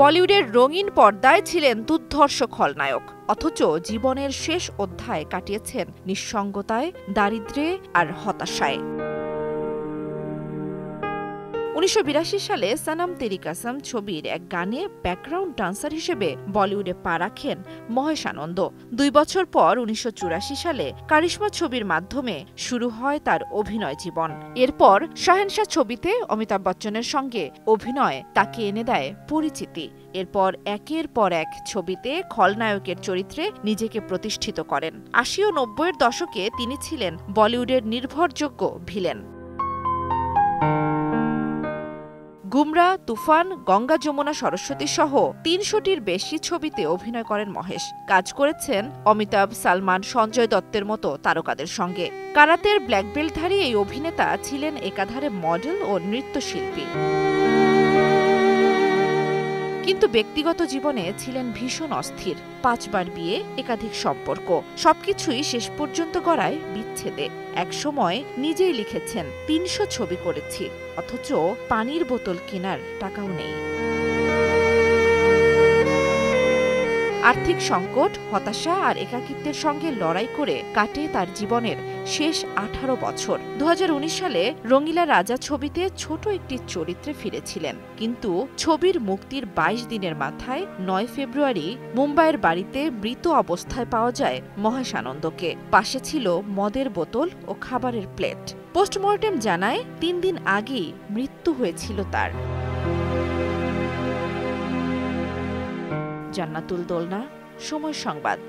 বলিউডের রঙিন পর্দায় ছিলেন দুর্ধর্ষ খলনায়ক, অথচ জীবনের শেষ অধ্যায় কাটিয়েছেন নিঃসঙ্গতায়, দারিদ্র্যে আর হতাশায়। ১৯৮২ সালে সনম তেরি কসম ছবির এক গানে ব্যাকগ্রাউন্ড ডান্সার হিসেবে বলিউডে পা রাখেন মহেশ আনন্দ। ২ বছর পর ১৯৮৪ সালে কারিশমা ছবির মাধ্যমে শুরু হয় তার অভিনয় জীবন। এরপর শাহেনশাহ ছবিতে অমিতাভ বচ্চনের সঙ্গে অভিনয় তাকে এনে দেয় পরিচিতি। এরপর একের পর এক ছবিতে খলনায়কের চরিত্রে নিজেকে প্রতিষ্ঠিত করেন। ৮০ ও ৯০-এর দশকে তিনি ছিলেন বলিউডের নির্ভরযোগ্য ভিলেন। গুমরা, তুফান, গঙ্গা যমুনা সরস্বতী সহ ৩০০টির বেশি ছবিতে অভিনয় করেন মহেশ। কাজ করেছেন অমিতাভ, সালমান, সঞ্জয় দত্তের মতো তারকাদের সঙ্গে। কারাতের ব্ল্যাক বেল্টধারী এই অভিনেতা ছিলেন একাধারে মডেল ও নৃত্যশিল্পী। কিন্তু ব্যক্তিগত জীবনে ছিলেন ভীষণ অস্থির। ৫ বার বিয়ে, একাধিক সম্পর্ক, সবকিছুই শেষ পর্যন্ত গড়ায় বিচ্ছেদে। একসময় নিজেই লিখেছেন, ৩০০ ছবি করেছি, অথচ পানির বোতল কেনার টাকাও নেই। আর্থিক সংকট, হতাশা আর একাকিত্বের সঙ্গে লড়াই করে কাটে তার জীবনের শেষ ১৮ বছর। ২০১৯ সালে রঙিলা রাজা ছবিতে ছোট একটি চরিত্রে ফিরেছিলেন, কিন্তু ছবির মুক্তির ২২ দিনের মাথায় ৯ ফেব্রুয়ারি মুম্বাইয়ের বাড়িতে মৃত অবস্থায় পাওয়া যায় মহেশ আনন্দকে। পাশে ছিল মদের বোতল ও খাবারের প্লেট। পোস্টমর্টেম জানায় ৩ দিন আগেই মৃত্যু হয়েছিল তার। জান্নাতুল দোলনা, সময় সংবাদ।